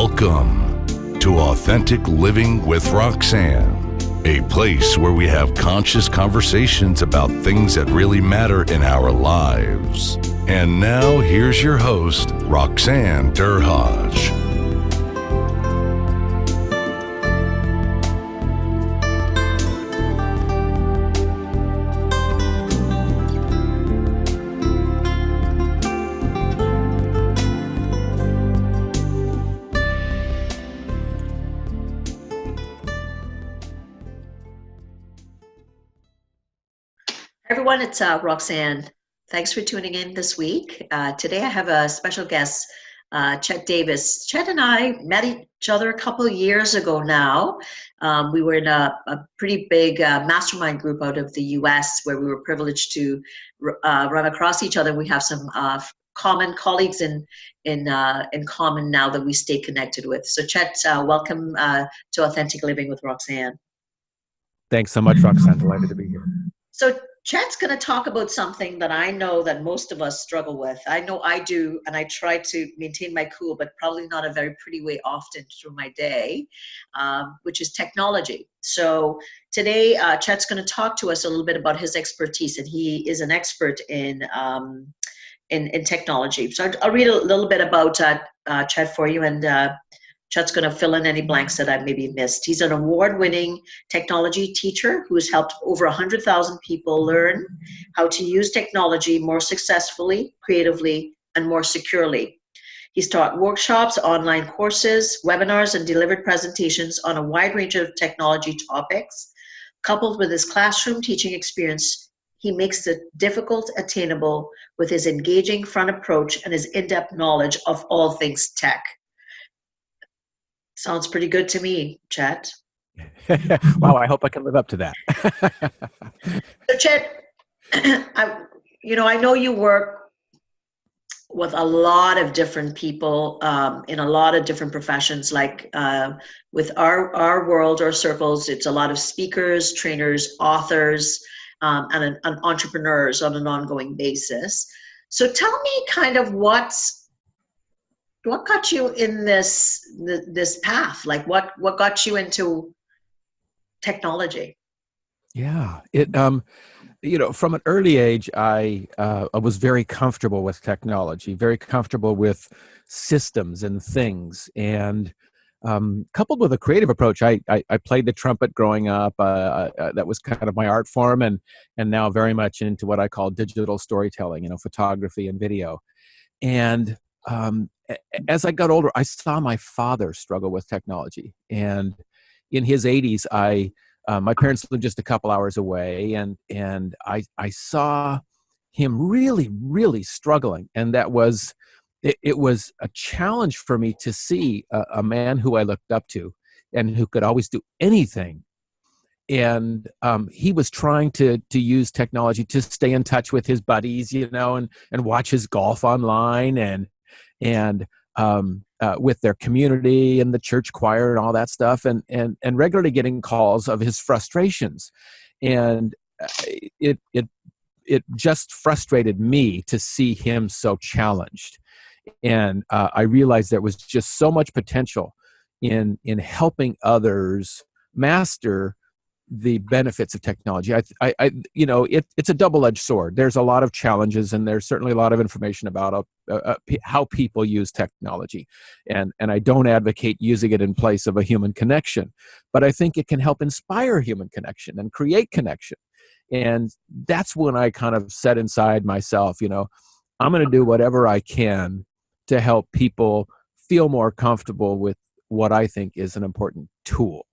Welcome to Authentic Living with Roxanne, a place where we have conscious conversations about things that really matter in our lives. And now here's your host, Roxanne Derhaj. Everyone, it's Roxanne. Thanks for tuning in this week. Today I have a special guest, Chet Davis. Chet and I met each other a couple of years ago now. We were in a pretty big mastermind group out of the US where we were privileged to run across each other. We have some common colleagues in common now that we stay connected with. So Chet, welcome to Authentic Living with Roxanne. Thanks so much, Roxanne. Delighted to be here. So Chet's going to talk about something that I know that most of us struggle with. I know I do, and I try to maintain my cool, but probably not a very pretty way often through my day, which is technology. So today, Chet's going to talk to us a little bit about his expertise, and he is an expert in technology. So I'll read a little bit about Chet for you, and Chet's going to fill in any blanks that I've maybe missed. He's an award-winning technology teacher who has helped over 100,000 people learn how to use technology more successfully, creatively, and more securely. He's taught workshops, online courses, webinars, and delivered presentations on a wide range of technology topics. Coupled with his classroom teaching experience, he makes the difficult attainable with his engaging front approach and his in-depth knowledge of all things tech. Sounds pretty good to me, Chet. Wow, I hope I can live up to that. So, Chet, I know you work with a lot of different people in a lot of different professions. Like with our world, our circles, it's a lot of speakers, trainers, authors, and entrepreneurs on an ongoing basis. So, tell me kind of what got you in this path? Like what got you into technology? Yeah, from an early age, I was very comfortable with technology, very comfortable with systems and things, and coupled with a creative approach, I played the trumpet growing up. That was kind of my art form, and now very much into what I call digital storytelling, photography and video, and as I got older, I saw my father struggle with technology, and in his 80s, my parents lived just a couple hours away, and I saw him really, really struggling, and that was it was a challenge for me to see a man who I looked up to and who could always do anything, and he was trying to use technology to stay in touch with his buddies, and watch his golf online and with their community and the church choir and all that stuff, and regularly getting calls of his frustrations, and it just frustrated me to see him so challenged, and I realized there was just so much potential in helping others master the benefits of technology. It's a double-edged sword. There's a lot of challenges, and there's certainly a lot of information about how people use technology. And I don't advocate using it in place of a human connection, but I think it can help inspire human connection and create connection. And that's when I kind of set inside myself, I'm going to do whatever I can to help people feel more comfortable with what I think is an important tool.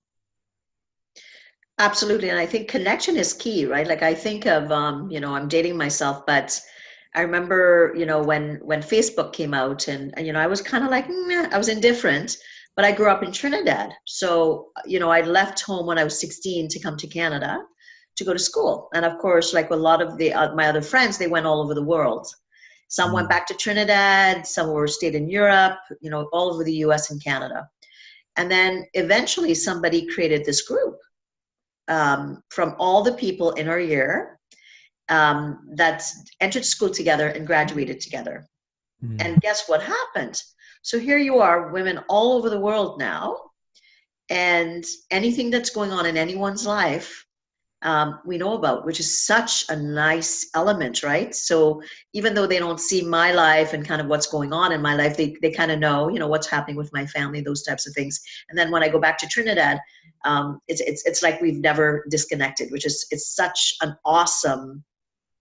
Absolutely. And I think connection is key, right? Like I think of, I'm dating myself, but I remember, when Facebook came out and I was kind of like, I was indifferent, but I grew up in Trinidad. So, I left home when I was 16 to come to Canada to go to school. And of course, like a lot of my other friends, they went all over the world. Some went back to Trinidad, some stayed in Europe, all over the US and Canada. And then eventually somebody created this group from all the people in our year that entered school together and graduated together. And guess what happened? So here you are, women all over the world now, and anything that's going on in anyone's life, we know about, which is such a nice element, right? So even though they don't see my life and kind of what's going on in my life, they kind of know, what's happening with my family, those types of things. And then when I go back to Trinidad, it's like we've never disconnected, which is, it's such an awesome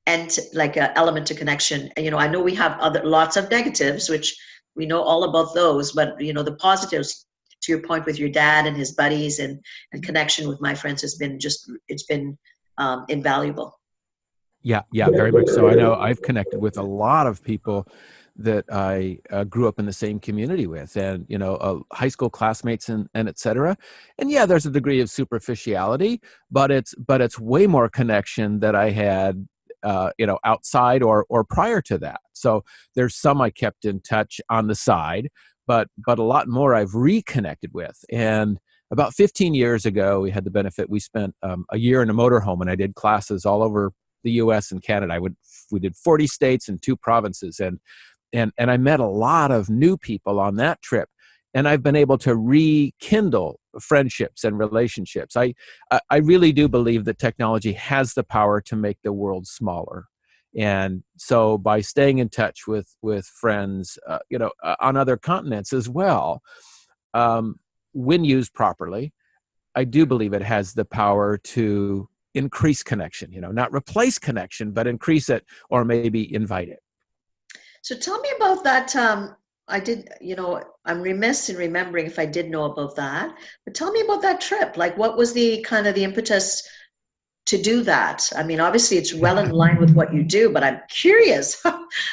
and like a element to connection. I know we have lots of negatives, which we know all about those, but the positives, to your point with your dad and his buddies and connection with my friends has been it's been invaluable. Yeah, very much so. I know I've connected with a lot of people that I grew up in the same community with, and high school classmates and et cetera. And yeah, there's a degree of superficiality, but it's way more connection that I had outside or prior to that. So there's some I kept in touch on the side, but a lot more I've reconnected with. And about 15 years ago, we had the benefit. We spent a year in a motorhome, and I did classes all over the U.S. and Canada. We did 40 states and 2 provinces, and I met a lot of new people on that trip. And I've been able to rekindle friendships and relationships. I really do believe that technology has the power to make the world smaller. And so by staying in touch with friends, on other continents as well, when used properly, I do believe it has the power to increase connection, not replace connection, but increase it or maybe invite it. So tell me about that. I'm remiss in remembering if I did know about that, but tell me about that trip. Like, what was the kind of the impetus to do that? I mean, obviously it's well in line with what you do, but I'm curious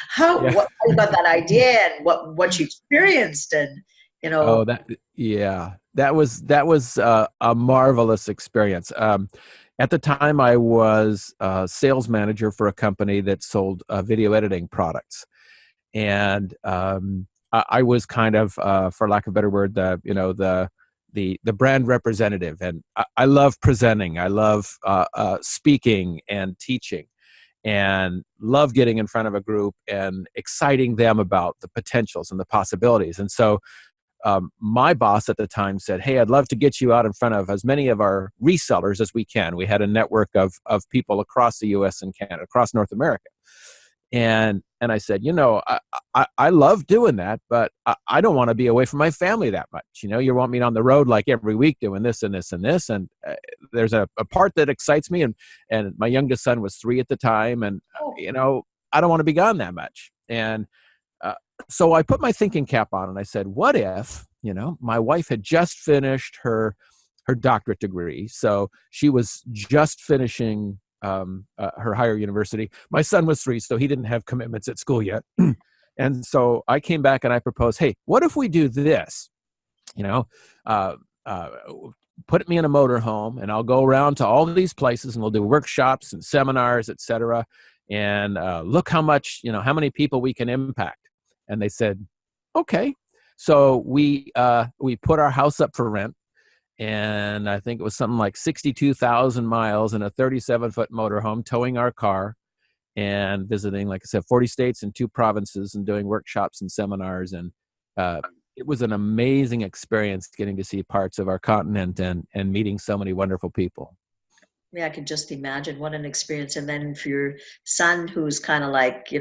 how you got that idea and what you experienced and, Oh, that was a marvelous experience. At the time, I was a sales manager for a company that sold video editing products. And I was kind of, for lack of a better word, the brand representative. And I love presenting. I love speaking and teaching, and love getting in front of a group and exciting them about the potentials and the possibilities. And so my boss at the time said, "Hey, I'd love to get you out in front of as many of our resellers as we can." We had a network of people across the U.S. and Canada, across North America. And I said, I love doing that, but I don't want to be away from my family that much. You want me on the road like every week doing this and this and this. And there's a part that excites me. And my youngest son was 3 at the time. And, I don't want to be gone that much. And so I put my thinking cap on and I said, what if, my wife had just finished her doctorate degree. So she was just finishing her higher university. My son was 3, so he didn't have commitments at school yet. And so I came back and I proposed, hey, what if we do this? Put me in a motorhome and I'll go around to all of these places and we'll do workshops and seminars, et cetera. And look how much, how many people we can impact. And they said, okay. So we put our house up for rent. And I think it was something like 62,000 miles in a 37-foot motorhome, towing our car and visiting, like I said, 40 states and 2 provinces and doing workshops and seminars. And it was an amazing experience getting to see parts of our continent and meeting so many wonderful people. Yeah, I could just imagine what an experience. And then for your son, who's kind of like,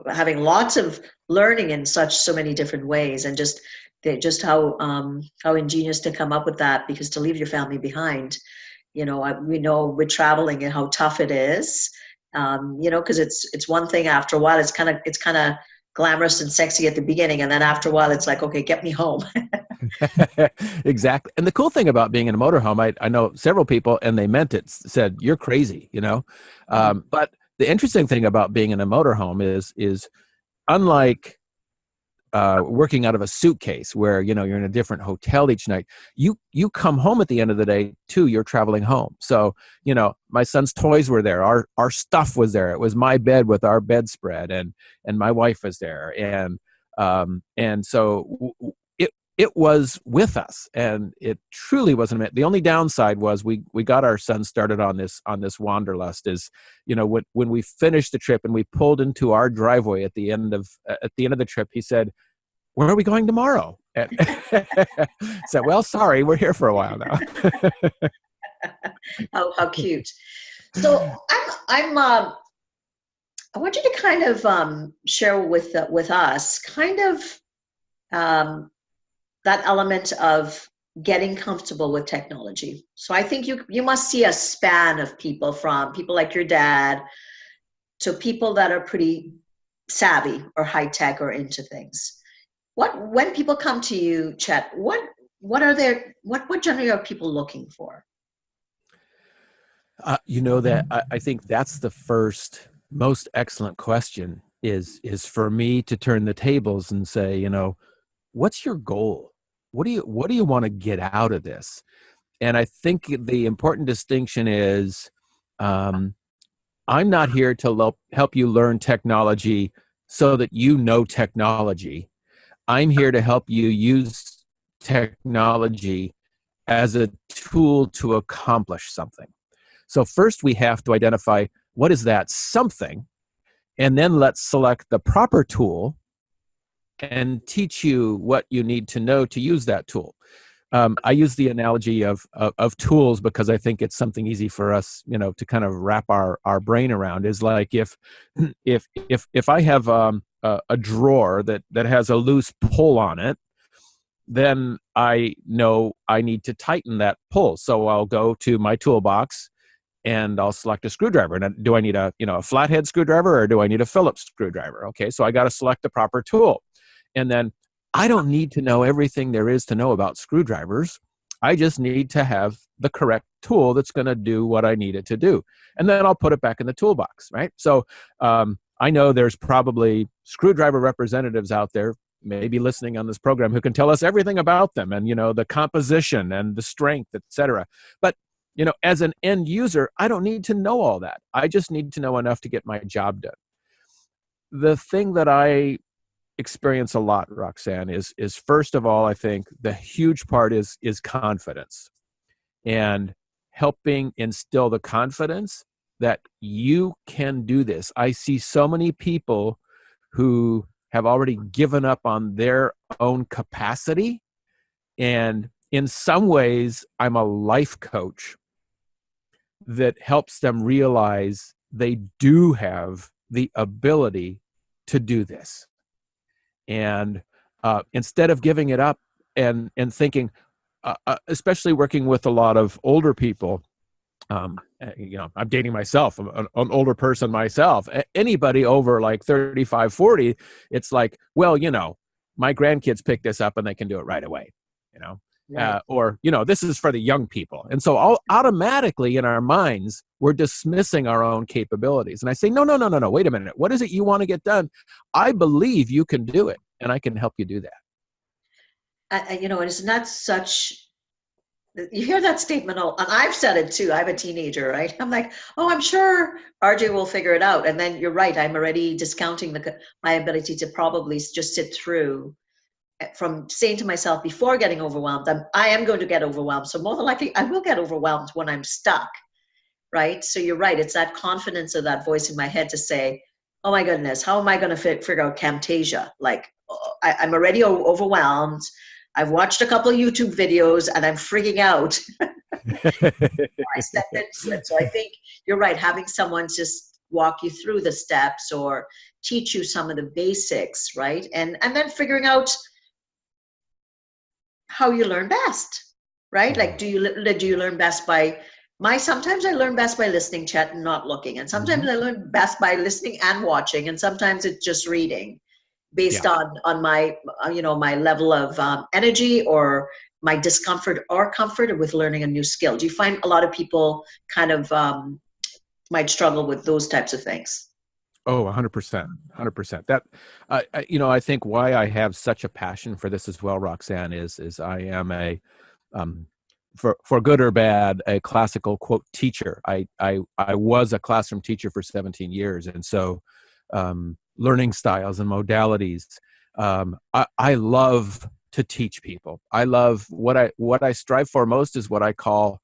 having lots of learning in so many different ways, and just how ingenious to come up with that, because to leave your family behind, we know with traveling and how tough it is, because it's one thing after a while. It's kind of glamorous and sexy at the beginning, and then after a while it's like, okay, get me home. Exactly. And the cool thing about being in a motorhome, I know several people, and they meant it, said, you're crazy, but the interesting thing about being in a motorhome is unlike working out of a suitcase where, you're in a different hotel each night, you come home at the end of the day too, you're traveling home. So, my son's toys were there. Our stuff was there. It was my bed with our bedspread, and my wife was there. And so it was with us, and it truly wasn't. The only downside was we got our son started on this wanderlust. Is when we finished the trip and we pulled into our driveway at the end of the trip, he said, where are we going tomorrow? And said, well, sorry, we're here for a while now. How cute. So I want you to kind of share with us kind of that element of getting comfortable with technology. So I think you must see a span of people, from people like your dad to people that are pretty savvy or high tech or into things. When people come to you, Chet, what generally are people looking for? That I think that's the first most excellent question is for me to turn the tables and say, what's your goal? What do you want to get out of this? And I think the important distinction is, I'm not here to help you learn technology so that you know technology. I'm here to help you use technology as a tool to accomplish something. So first we have to identify what is that something, and then let's select the proper tool and teach you what you need to know to use that tool. I use the analogy of tools because I think it's something easy for us, to kind of wrap our brain around. Is like if I have a drawer that has a loose pull on it, then I know I need to tighten that pull. So I'll go to my toolbox and I'll select a screwdriver. And do I need a flathead screwdriver, or do I need a Phillips screwdriver? Okay, so I got to select the proper tool. And then I don't need to know everything there is to know about screwdrivers. I just need to have the correct tool that's going to do what I need it to do. And then I'll put it back in the toolbox, right? So I know there's probably screwdriver representatives out there, maybe listening on this program, who can tell us everything about them and, the composition and the strength, et cetera. But, as an end user, I don't need to know all that. I just need to know enough to get my job done. The thing that I experience a lot, Roxanne, is first of all, I think the huge part is confidence, and helping instill the confidence that you can do this. I see so many people who have already given up on their own capacity, and in some ways, I'm a life coach that helps them realize they do have the ability to do this. And instead of giving it up and thinking, especially working with a lot of older people, I'm dating myself. I'm an older person myself. Anybody over like 35, 40, it's like, well, my grandkids pick this up and they can do it right away, Right. or, this is for the young people. And so automatically in our minds, we're dismissing our own capabilities. And I say, no, wait a minute. What is it you want to get done? I believe you can do it, and I can help you do that. It's not such, you hear that statement, and I've said it too. I'm a teenager, right? I'm like, oh, I'm sure RJ will figure it out. And then you're right. I'm already discounting my ability to probably just sit through, from saying to myself before getting overwhelmed, I am going to get overwhelmed. So more than likely, I will get overwhelmed when I'm stuck, right? So you're right. It's that confidence of that voice in my head to say, oh my goodness, how am I going to figure out Camtasia? Like, I'm already overwhelmed. I've watched a couple of YouTube videos and I'm freaking out. I step into it. So I think you're right. Having someone just walk you through the steps or teach you some of the basics, right? And then figuring out how you learn best, right? Like, do you learn best sometimes I learn best by listening, Chet, and not looking. And sometimes I learn best by listening and watching. And sometimes it's just reading based on my, my level of energy or my discomfort or comfort with learning a new skill. Do you find a lot of people kind of might struggle with those types of things? Oh, 100%, 100%. That, I think why I have such a passion for this as well, Roxanne, is I am for good or bad, a classical quote teacher. I was a classroom teacher for 17 years. And so learning styles and modalities, I love to teach people. I love what I strive for most is what I call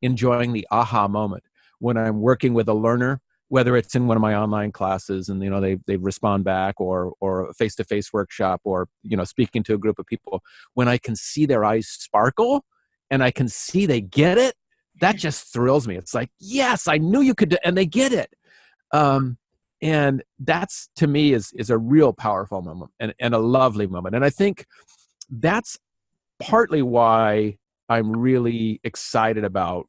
enjoying the aha moment. When I'm working with a learner, whether it's in one of my online classes and, they respond back, or a face-to-face workshop, or, speaking to a group of people, when I can see their eyes sparkle and I can see they get it, that just thrills me. It's like, yes, I knew you could, and they get it. And that's, to me, is a real powerful moment, and a lovely moment. And I think that's partly why I'm really excited about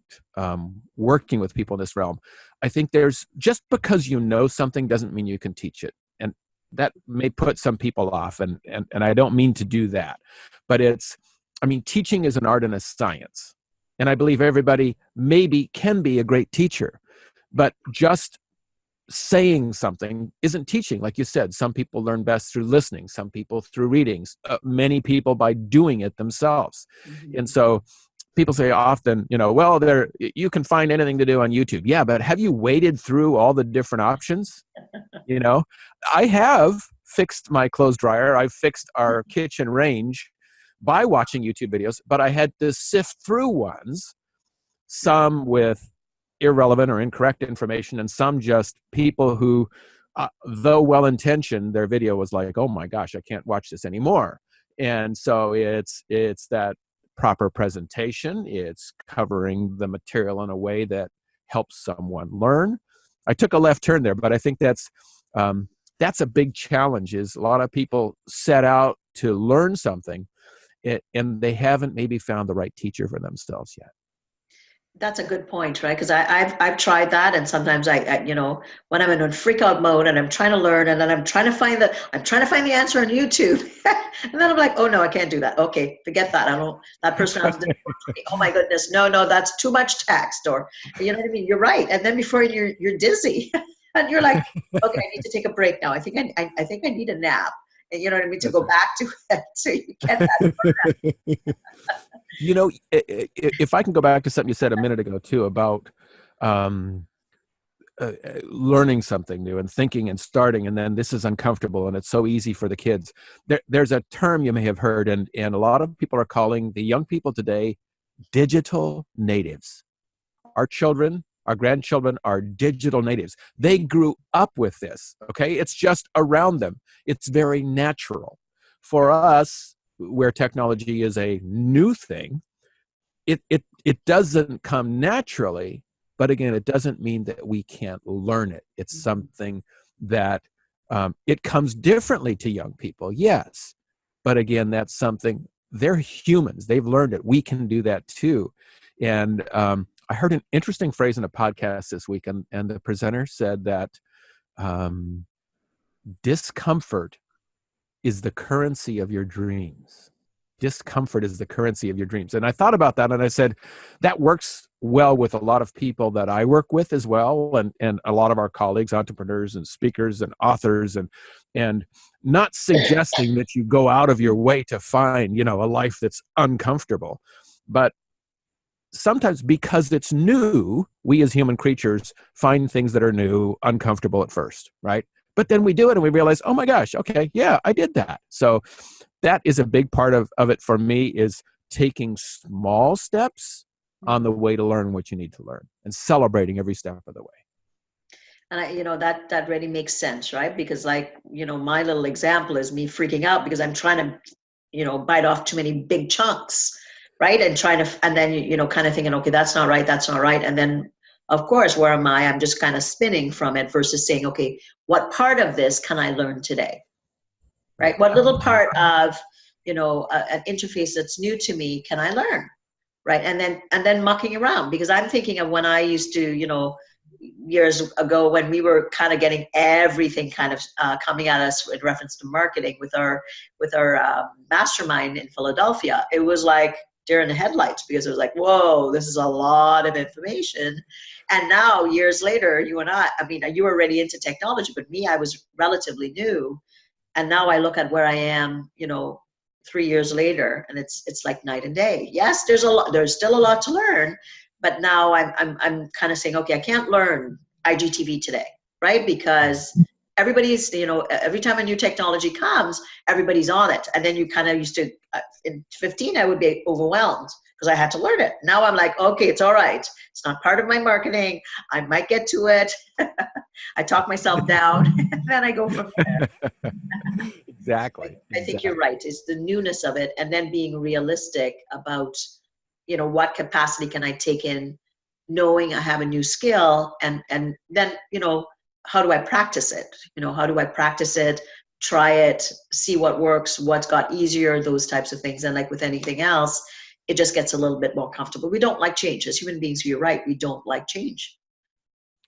working with people in this realm. I think just because you know something doesn't mean you can teach it. And that may put some people off, and I don't mean to do that. But teaching is an art and a science. And I believe everybody maybe can be a great teacher, but just saying something isn't teaching. Like you said, some people learn best through listening, some people through readings, many people by doing it themselves. Mm-hmm. And so people say often, well, you can find anything to do on YouTube. Yeah, but have you waded through all the different options? I have fixed my clothes dryer. I've fixed our kitchen range by watching YouTube videos, but I had to sift through ones, some with irrelevant or incorrect information, and some just people who, though well-intentioned, their video was like, oh my gosh, I can't watch this anymore. And so it's that proper presentation. It's covering the material in a way that helps someone learn. I took a left turn there, but I think that's a big challenge. Is a lot of people set out to learn something, and they haven't maybe found the right teacher for themselves yet. That's a good point, right? Because I've tried that, and sometimes I when I'm in a freak out mode and I'm trying to learn, and then I'm trying to find the answer on YouTube, and then I'm like, oh no, I can't do that. Okay, forget that. That person has oh my goodness, no, that's too much text, or you know what I mean. You're right, and then before you're dizzy, and you're like, okay, I need to take a break now. I think I need a nap. And you know what I mean, to go back to it, so you get that. If I can go back to something you said a minute ago too about learning something new and thinking and starting, and then this is uncomfortable and it's so easy for the kids. There's a term you may have heard, and a lot of people are calling the young people today digital natives. Our children, our grandchildren are digital natives. They grew up with this, okay? It's just around them. It's very natural. For us, where technology is a new thing, it doesn't come naturally, but again, it doesn't mean that we can't learn it. It's something that it comes differently to young people, yes. But again, that's something, they're humans. They've learned it. We can do that too. And I heard an interesting phrase in a podcast this week, and the presenter said that discomfort is the currency of your dreams. Discomfort is the currency of your dreams. And I thought about that, and I said, that works well with a lot of people that I work with as well, and a lot of our colleagues, entrepreneurs and speakers and authors, and not suggesting that you go out of your way to find, a life that's uncomfortable. But sometimes because it's new, we as human creatures find things that are new uncomfortable at first, right? But then we do it and we realize, oh my gosh, okay, yeah, I did that. So that is a big part of it for me, is taking small steps on the way to learn what you need to learn and celebrating every step of the way. And that really makes sense, right? Because my little example is me freaking out because I'm trying to, bite off too many big chunks, right? And then, kind of thinking, okay, that's not right. And then, of course, where am I? I'm just kind of spinning from it versus saying, okay, what part of this can I learn today? Right? What little part of, an interface that's new to me can I learn? Right? And then mucking around, because I'm thinking of when I used to, years ago, when we were kind of getting everything kind of coming at us in reference to marketing with our mastermind in Philadelphia. It was like deer in the headlights, because it was like, whoa, this is a lot of information. And now, years later, you and I mean, you were already into technology, but me, I was relatively new. And now I look at where I am, 3 years later, and it's like night and day. Yes, there's still a lot to learn, but now I'm kind of saying, okay, I can't learn IGTV today, right? Because everybody's, every time a new technology comes, everybody's on it. And then you kind of used to in 15, I would be overwhelmed because I had to learn it. Now I'm like, okay, it's all right. It's not part of my marketing. I might get to it. I talk myself down, and then I go from there. Exactly. I think you're right. It's the newness of it, and then being realistic about, what capacity can I take in, knowing I have a new skill, and then, how do I practice it? How do I practice it, try it, see what works, what's got easier, those types of things. And like with anything else, it just gets a little bit more comfortable. We don't like change. As human beings, you're right. We don't like change.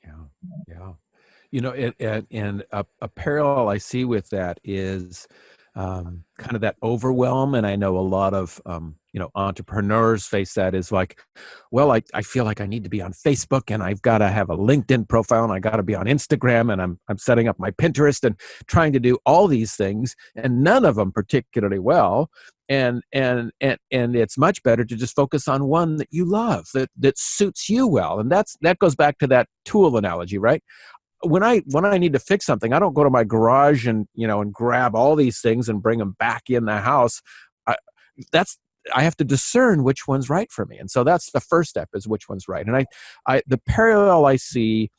Yeah. Yeah. And a parallel I see with that is kind of that overwhelm. And I know a lot of, entrepreneurs face that is like, well, I feel like I need to be on Facebook and I've got to have a LinkedIn profile and I got to be on Instagram and I'm setting up my Pinterest and trying to do all these things and none of them particularly well. And it's much better to just focus on one that you love, that suits you well. And that goes back to that tool analogy, right? When I need to fix something, I don't go to my garage and grab all these things and bring them back in the house. I have to discern which one's right for me, and so that's the first step: is which one's right. And the parallel I see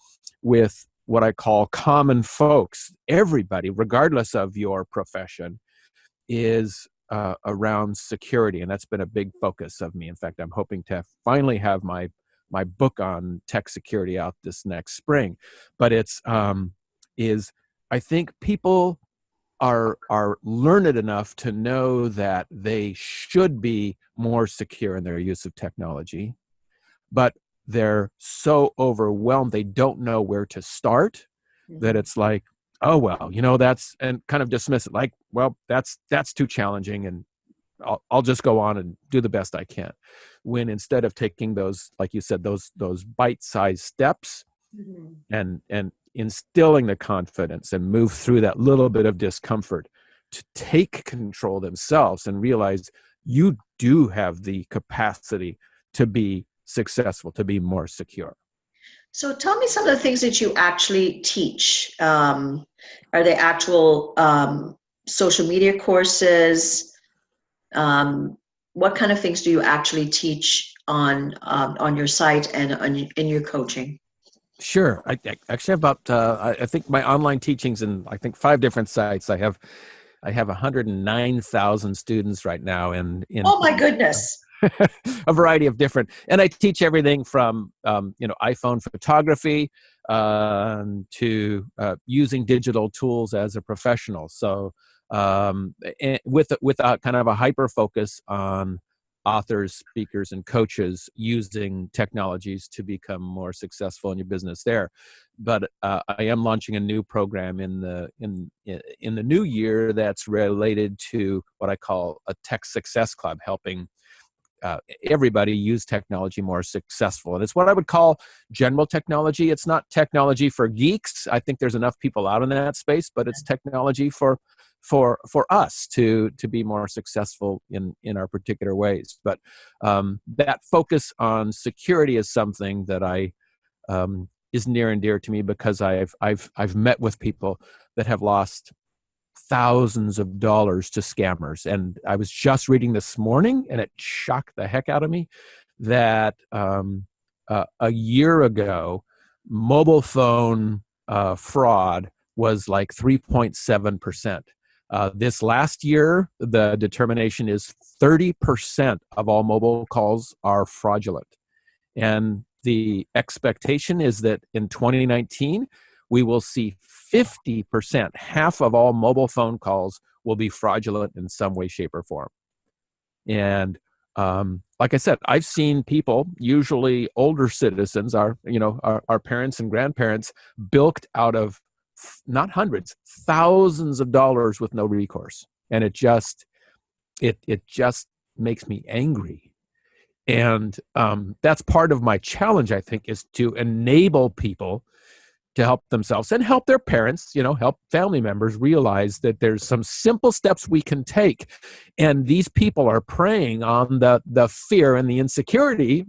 with what I call common folks, everybody, regardless of your profession, is around security, and that's been a big focus of me. In fact, I'm hoping to finally have my book on tech security out this next spring. But I think people are learned enough to know that they should be more secure in their use of technology, but they're so overwhelmed they don't know where to start, that it's like, oh well, that's, and kind of dismiss it like, well, that's too challenging and I'll just go on and do the best I can. When instead of taking those, like you said, those bite-sized steps and instilling the confidence and move through that little bit of discomfort to take control themselves and realize you do have the capacity to be successful, to be more secure. So tell me some of the things that you actually teach. Are they actual social media courses? What kind of things do you actually teach on your site and in your coaching? Sure. I actually have about, I think my online teachings in, I think 5 different sites. I have 109,000 students right now in oh my goodness. a variety of different, and I teach everything from, iPhone photography to using digital tools as a professional. So with a kind of a hyper focus on authors, speakers, and coaches using technologies to become more successful in your business there. But I am launching a new program in the new year that's related to what I call a Tech Success Club, helping everybody use technology more successful. And it's what I would call general technology. It's not technology for geeks. I think there's enough people out in that space, but it's technology for us to be more successve in our particular ways. But that focus on security is something that is near and dear to me, because I've met with people that have lost thousands of dollars to scammers. And I was just reading this morning, and it shocked the heck out of me that a year ago, mobile phone fraud was like 3.7%. This last year, the determination is 30% of all mobile calls are fraudulent. And the expectation is that in 2019, we will see 50%, half of all mobile phone calls will be fraudulent in some way, shape, or form. And like I said, I've seen people, usually older citizens, our parents and grandparents, bilked out of not hundreds, thousands of dollars with no recourse. And it just makes me angry. And that's part of my challenge, I think, is to enable people to help themselves and help their parents, help family members realize that there's some simple steps we can take. And these people are preying on the fear and the insecurity,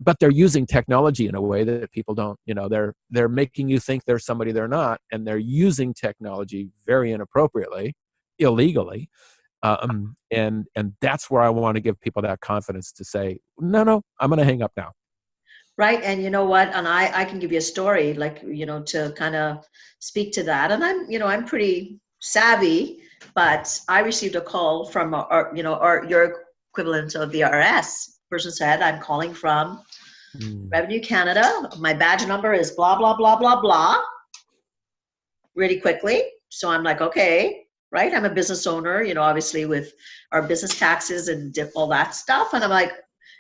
but they're using technology in a way that people don't. They're making you think they're somebody they're not, and they're using technology very inappropriately, illegally. And that's where I want to give people that confidence to say, no, I'm going to hang up now. Right. And you know what? And I can give you a story, like, to kind of speak to that. And I'm pretty savvy, but I received a call from, your equivalent of the RS. Person said, I'm calling from Revenue Canada. My badge number is blah, blah, blah, blah, blah, really quickly. So I'm like, okay, right. I'm a business owner, obviously with our business taxes and all that stuff. And I'm like,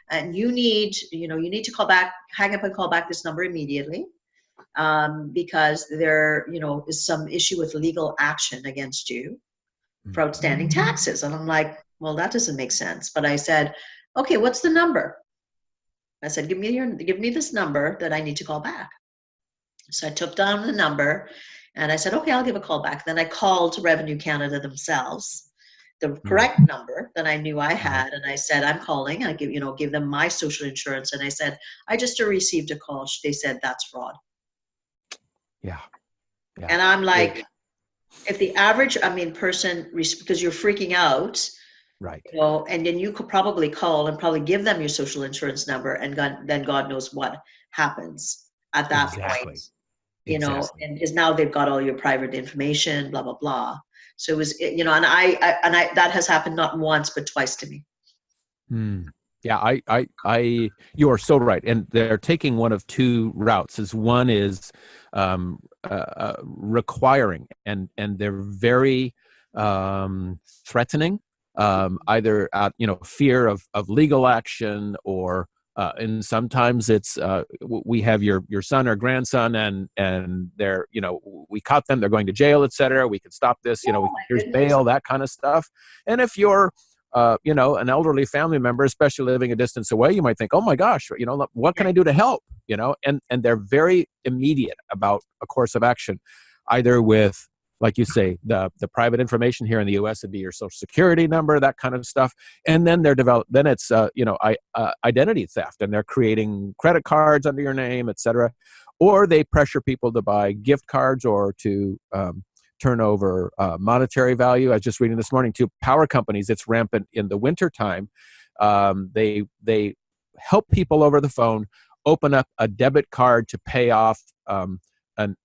and you need to call back, hang up and call back this number immediately, because there, is some issue with legal action against you for outstanding taxes. And I'm like, well, that doesn't make sense. But I said, okay, what's the number? I said, give me this number that I need to call back. So I took down the number and I said, okay, I'll give a call back. Then I called Revenue Canada themselves, the correct number that I knew I had. And I said, I'm calling. I give them my social insurance. And I said, I just received a call. They said that's fraud. Yeah. And I'm like, if the average, person, because you're freaking out, right. And then you could probably call and probably give them your social insurance number, and then God knows what happens at that point. And is now they've got all your private information, blah, blah, blah. So it was, and I that has happened not once, but twice to me. Yeah, you are so right. And they're taking one of two routes. One is requiring, and they're very threatening, either out, fear of legal action, or and sometimes it's we have your son or grandson, and they're, we caught them, they're going to jail, etc. We can stop this, here's bail, that kind of stuff. And if you're an elderly family member, especially living a distance away, you might think, oh my gosh, what can I do to help? And they're very immediate about a course of action, either with, like you say, the private information here in the U.S. would be your social security number, that kind of stuff. And then it's identity theft, and they're creating credit cards under your name, etc. Or they pressure people to buy gift cards or to turn over monetary value. I was just reading this morning too, power companies, it's rampant in the wintertime. They help people over the phone open up a debit card to pay off an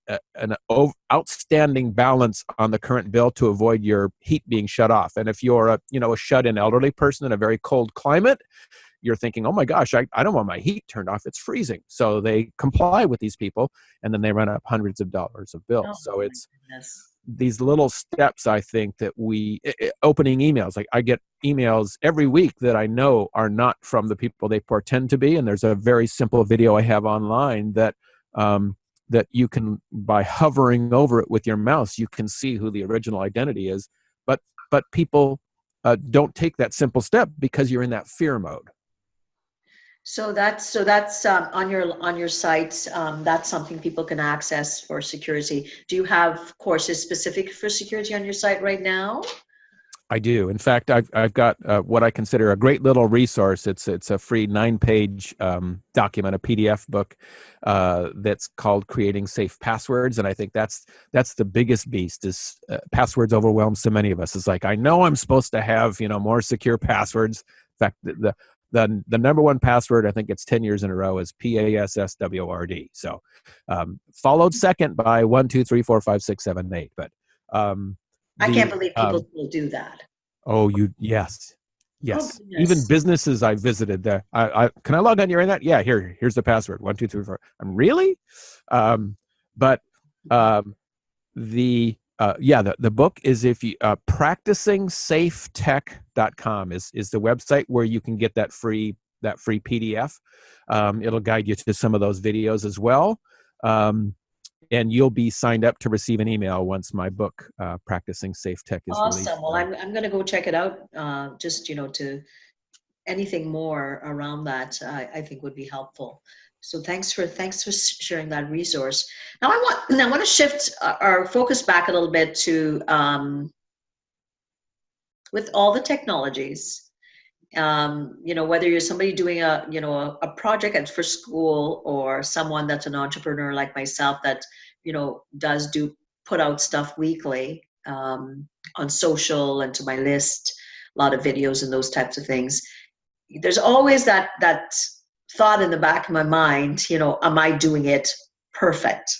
outstanding balance on the current bill to avoid your heat being shut off. And if you're a shut-in elderly person in a very cold climate, you're thinking, oh my gosh, I don't want my heat turned off, it's freezing. So they comply with these people, and then they run up hundreds of dollars of bills. So it's these little steps, I think, that opening emails. Like, I get emails every week that I know are not from the people they portend to be. And there's a very simple video I have online that you can, by hovering over it with your mouse, you can see who the original identity is. But people don't take that simple step because you're in that fear mode. So that's on your site. That's something people can access for security. Do you have courses specific for security on your site right now? I do. In fact, I've got what I consider a great little resource. It's a free 9-page document, a PDF book that's called "Creating Safe Passwords," and I think that's the biggest beast. Is passwords overwhelm so many of us. It's like, I know I'm supposed to have more secure passwords. In fact, the number one password, I think it's 10 years in a row, is PASSWORD. So followed second by 1, 2, 3, 4, 5, 6, 7, 8. But I can't believe people still do that. Oh, yes. Oh, Even businesses I visited there. Can I log on your internet? Yeah, here's the password. 1, 2, 3, 4. Really? But the book is, if you practicingsafetech.com is the website where you can get that free PDF. It'll guide you to some of those videos as well. And you'll be signed up to receive an email once my book, Practicing Safe Tech, is released. Awesome. Well, I'm going to go check it out. Just, to anything more around that, I think would be helpful. So thanks for sharing that resource. Now I want to shift our focus back a little bit to, with all the technologies, whether you're somebody doing a project for school, or someone that's an entrepreneur like myself that, does put out stuff weekly on social and to my list. a lot of videos and those types of things. There's always that thought in the back of my mind, am I doing it perfect?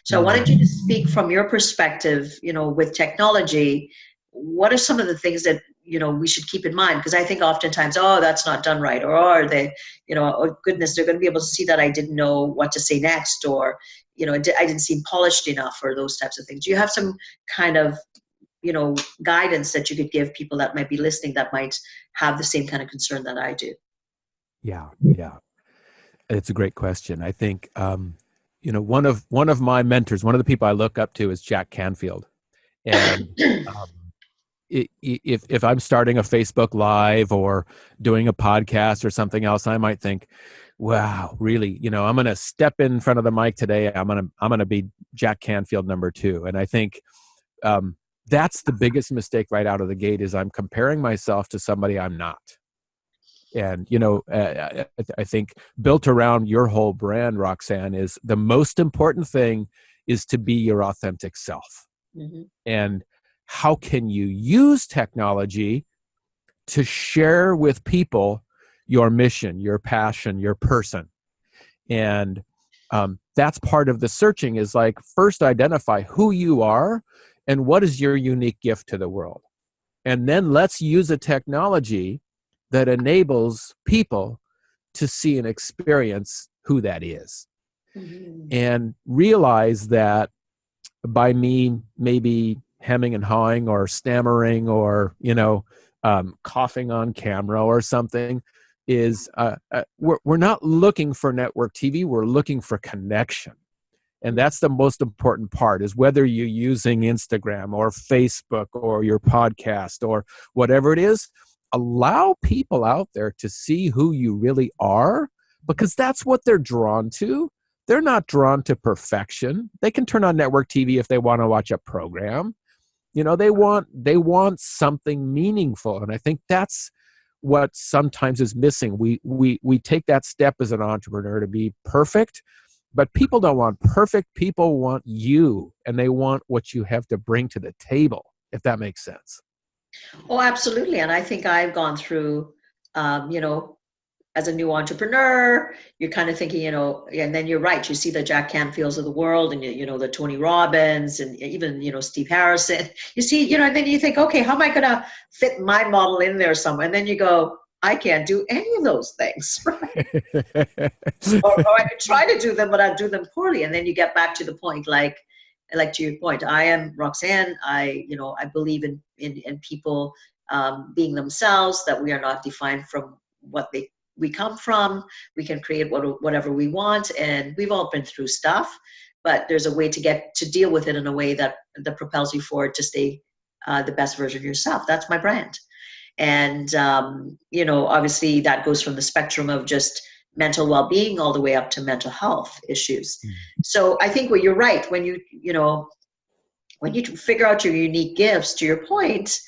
So I wanted you to speak from your perspective, with technology. What are some of the things that, we should keep in mind? Because I think oftentimes, oh, that's not done right. Or are they, oh goodness, they're going to be able to see that I didn't know what to say next, or, I didn't seem polished enough, or those types of things. Do you have some kind of, guidance that you could give people that might be listening that might have the same kind of concern that I do? Yeah. It's a great question. I think, one of my mentors, one of the people I look up to is Jack Canfield. And if I'm starting a Facebook Live or doing a podcast or something else, I might think, wow, really, I'm going to step in front of the mic today. I'm going to be Jack Canfield #2. And I think that's the biggest mistake right out of the gate, is I'm comparing myself to somebody I'm not. And, I think built around your whole brand, Roxanne, is the most important thing is to be your authentic self. Mm-hmm. And how can you use technology to share with people your mission, your passion, your person? And that's part of the searching, is like, first identify who you are and what is your unique gift to the world. And then let's use a technology that enables people to see and experience who that is. Mm-hmm. And realize that by me maybe hemming and hawing or stammering or, coughing on camera or something, is we're not looking for network TV, we're looking for connection. And that's the most important part, is whether you're using Instagram or Facebook or your podcast or whatever it is, allow people out there to see who you really are, because that's what they're drawn to. They're not drawn to perfection. They can turn on network TV if they want to watch a program. They want something meaningful. And I think that's what sometimes is missing. We take that step as an entrepreneur to be perfect, but people don't want perfect. People want you, and they want what you have to bring to the table, if that makes sense. Oh, absolutely. And I think I've gone through, as a new entrepreneur, you're kind of thinking, and then you're right. You see the Jack Canfields of the world, and, the Tony Robbins, and even, Steve Harrison. You see, and then you think, okay, how am I going to fit my model in there somewhere? And then you go, I can't do any of those things. Right? or I could try to do them, but I do them poorly. And then you get back to the point, like to your point, I am Roxanne. I believe in people being themselves, that we are not defined from what we come from. We can create whatever we want, and we've all been through stuff, but there's a way to deal with it in a way that propels you forward to stay the best version of yourself. That's my brand. And, obviously that goes from the spectrum of just mental well-being all the way up to mental health issues. Mm-hmm. So I think you're right. When you figure out your unique gifts, to your point,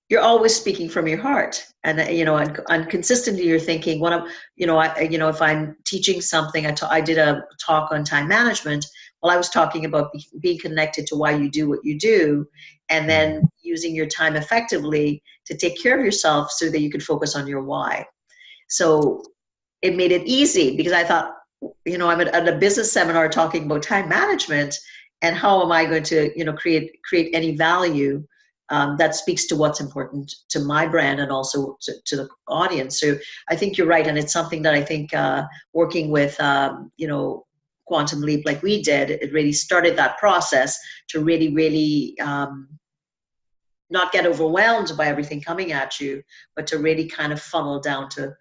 you're always speaking from your heart. And, and consistently you're thinking, if I'm teaching something, I did a talk on time management. Well, I was talking about being connected to why you do what you do, and then using your time effectively to take care of yourself so that you could focus on your why. So it made it easy, because I thought, I'm at a business seminar talking about time management, and how am I going to, create any value that speaks to what's important to my brand and also to the audience. So I think you're right. And it's something that I think working with, Quantum Leap like we did, it really started that process to really, really not get overwhelmed by everything coming at you, but to really kind of funnel down to,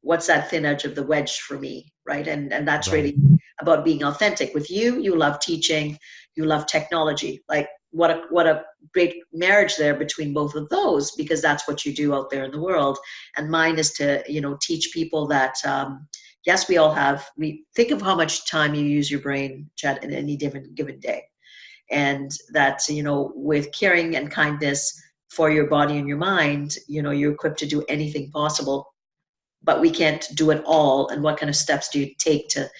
what's that thin edge of the wedge for me, right? And that's right. Really about being authentic. With you love teaching, you love technology. Like what a great marriage there between both of those, because that's what you do out there in the world. And mine is to, teach people that, yes, we think of how much time you use your brain, Chet, in any given day. And that, with caring and kindness for your body and your mind, you're equipped to do anything possible, but we can't do it all. And what kind of steps do you take to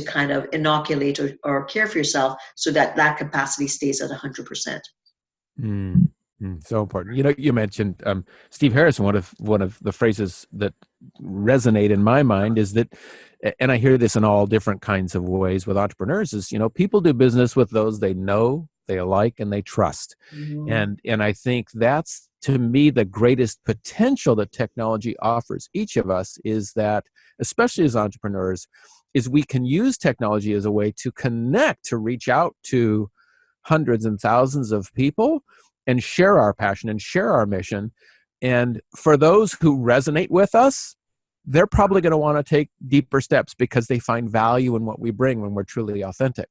kind of inoculate or care for yourself so that capacity stays at 100%? So important. You know, you mentioned Steve Harrison. One of the phrases that resonate in my mind is that, and I hear this in all different kinds of ways with entrepreneurs, is, you know, people do business with those they know, they like, and they trust. Mhm. And I think that's, to me, the greatest potential that technology offers each of us, is that, especially as entrepreneurs, is we can use technology as a way to connect, to reach out to hundreds and thousands of people and share our passion and share our mission. And for those who resonate with us, they're probably going to want to take deeper steps because they find value in what we bring when we're truly authentic.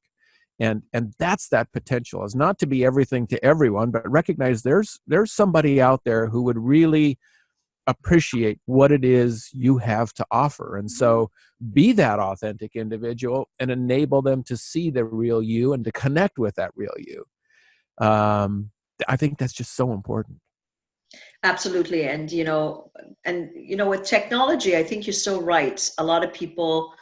And that's that potential, is not to be everything to everyone, but recognize there's somebody out there who would really appreciate what it is you have to offer. And so be that authentic individual and enable them to see the real you and to connect with that real you. I think that's just so important. Absolutely. With technology, I think you're so right. A lot of people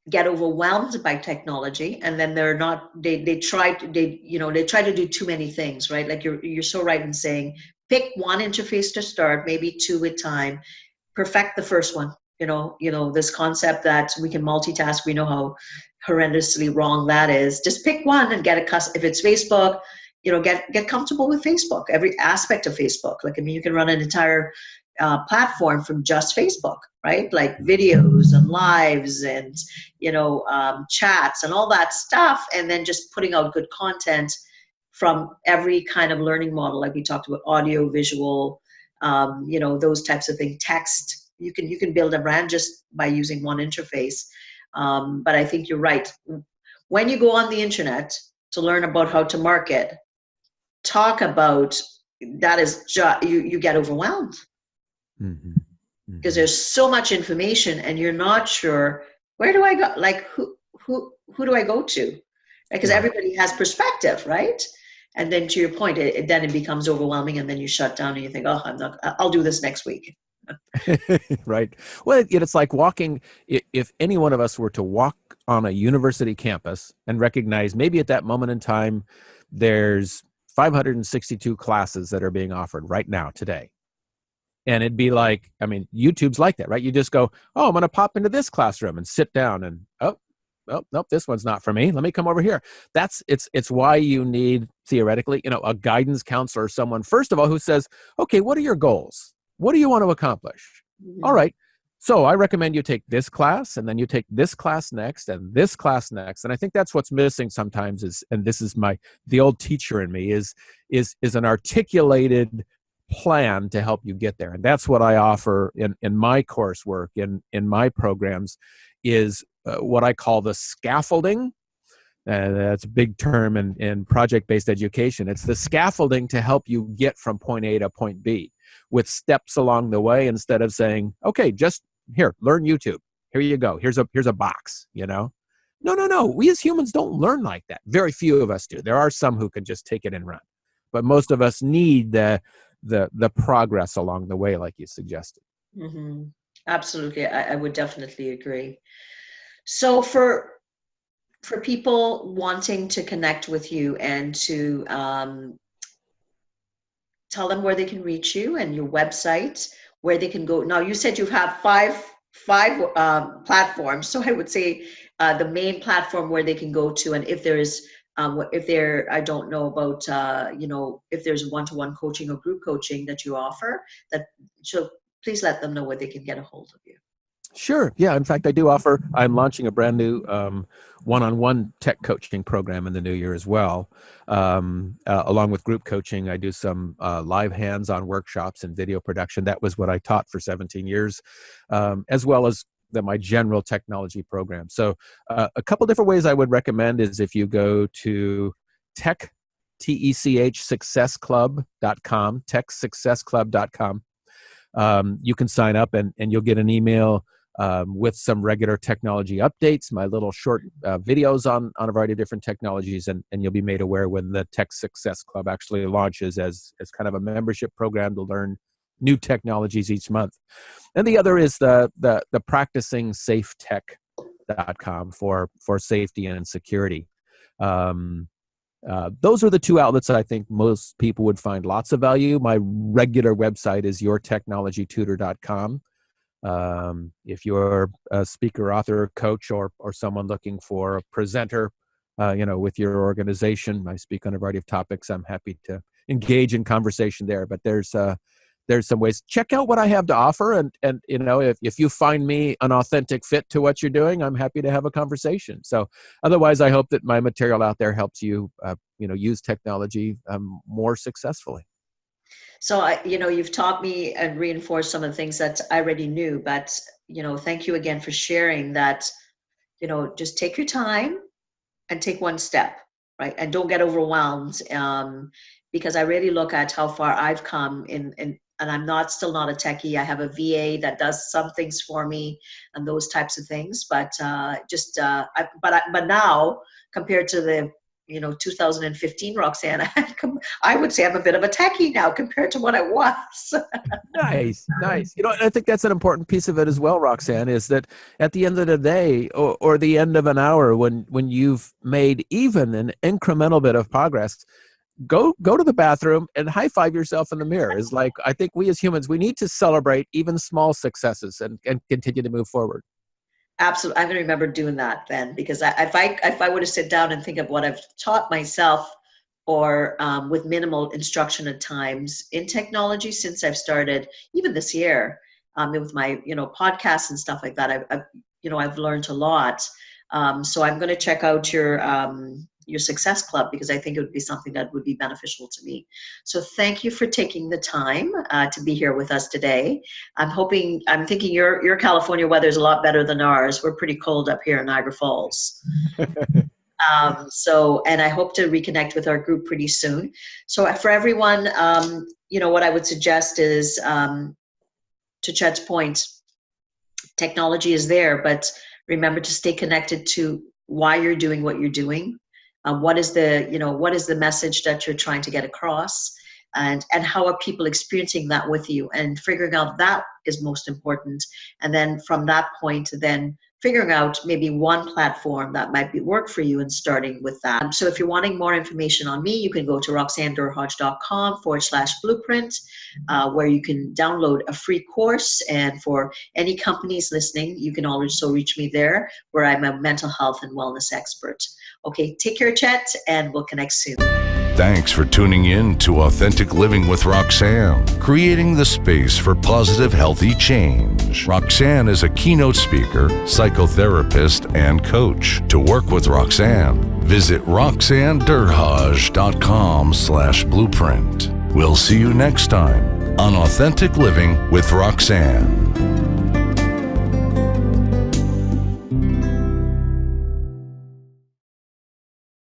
get overwhelmed by technology, and then they're not, they try to do too many things, right? Like you're so right in saying, pick one interface to start, maybe two at time, perfect the first one. This concept that we can multitask, we know how horrendously wrong that is. Just pick one and get if it's Facebook, get comfortable with Facebook, every aspect of Facebook. Like, I mean, you can run an entire platform from just Facebook, right? Like videos and lives and, chats and all that stuff. And then just putting out good content from every kind of learning model, like we talked about, audio, visual, those types of things, text. You can build a brand just by using one interface. But I think you're right. When you go on the internet to learn about how to market, talk about that, is just, you get overwhelmed. Mm-hmm. Because there's so much information and you're not sure, where do I go? Like, who do I go to? Because everybody has perspective, right? And then to your point, then it becomes overwhelming, and then you shut down and you think, oh, I'll do this next week. Right. Well, it's like walking. If any one of us were to walk on a university campus and recognize maybe at that moment in time, there's 562 classes that are being offered right now today. And it'd be like, I mean, YouTube's like that, right? You just go, oh, I'm going to pop into this classroom and sit down and, oh, nope, this one's not for me. Let me come over here. It's why you need, theoretically, a guidance counselor, someone, first of all, who says, okay, what are your goals? What do you want to accomplish? Mm-hmm. All right. So I recommend you take this class, and then you take this class next, and this class next. And I think that's what's missing sometimes is, and this is the old teacher in me, is an articulated plan to help you get there. And that's what I offer in my coursework, in my programs, is what I call the scaffolding. That's a big term in project-based education. It's the scaffolding to help you get from point A to point B, with steps along the way, instead of saying, okay, just here, learn YouTube. Here you go. Here's a box, No. We as humans don't learn like that. Very few of us do. There are some who can just take it and run. But most of us need the progress along the way, like you suggested. Mm-hmm. Absolutely. I would definitely agree. So for people wanting to connect with you and to tell them where they can reach you and your website, where they can go. Now, you said you have five platforms. So I would say the main platform where they can go to, and if there's I don't know about, if there's one-to-one coaching or group coaching that you offer, so please let them know where they can get a hold of you. Sure. Yeah. In fact, I do offer, I'm launching a brand new one-on-one tech coaching program in the new year as well. Along with group coaching, I do some live hands-on workshops and video production. That was what I taught for 17 years, as well as my general technology program. So a couple different ways I would recommend is if you go to techsuccessclub.com, techsuccessclub.com. You can sign up and you'll get an email with some regular technology updates, my little short videos on a variety of different technologies, and you'll be made aware when the Tech Success Club actually launches as kind of a membership program to learn new technologies each month. And the other is the practicingsafetech.com for safety and security. Those are the two outlets that I think most people would find lots of value. My regular website is yourtechnologytutor.com. If you're a speaker, author, coach, or someone looking for a presenter, with your organization, I speak on a variety of topics. I'm happy to engage in conversation there. But there's some ways. Check out what I have to offer, and if you find me an authentic fit to what you're doing, I'm happy to have a conversation. So otherwise, I hope that my material out there helps you use technology more successfully. So you've taught me and reinforced some of the things that I already knew, but thank you again for sharing that. Just take your time and take one step, right? And don't get overwhelmed, because I really look at how far I've come and I'm still not a techie. I have a VA that does some things for me and those types of things, but but now compared to the 2015 Roxanne, I would say I'm a bit of a techie now compared to what I was. Nice. And I think that's an important piece of it as well, Roxanne, is that at the end of the day or the end of an hour, when you've made even an incremental bit of progress, go to the bathroom and high five yourself in the mirror. Is like, I think we as humans, we need to celebrate even small successes and continue to move forward. Absolutely. I'm going to remember doing that then, because if I were to sit down and think of what I've taught myself or with minimal instruction at times in technology since I've started, even this year, with my, podcasts and stuff like that, I've learned a lot. So I'm going to check out your Success Club, because I think it would be something that would be beneficial to me. So thank you for taking the time to be here with us today. I'm thinking your California weather is a lot better than ours. We're pretty cold up here in Niagara Falls. And I hope to reconnect with our group pretty soon. So for everyone, what I would suggest is, to Chet's point, technology is there, but remember to stay connected to why you're doing what you're doing. What is the message that you're trying to get across, and how are people experiencing that with you, and figuring out that is most important. And then from that point, then figuring out maybe one platform that might work for you and starting with that. So if you're wanting more information on me, you can go to roxannedurhodge.com/blueprint, where you can download a free course. And for any companies listening, you can also reach me there, where I'm a mental health and wellness expert. Okay, take care, Chet, and we'll connect soon. Thanks for tuning in to Authentic Living with Roxanne, creating the space for positive, healthy change. Roxanne is a keynote speaker, psychotherapist, and coach. To work with Roxanne, visit roxannedurhodge.com/blueprint. We'll see you next time on Authentic Living with Roxanne.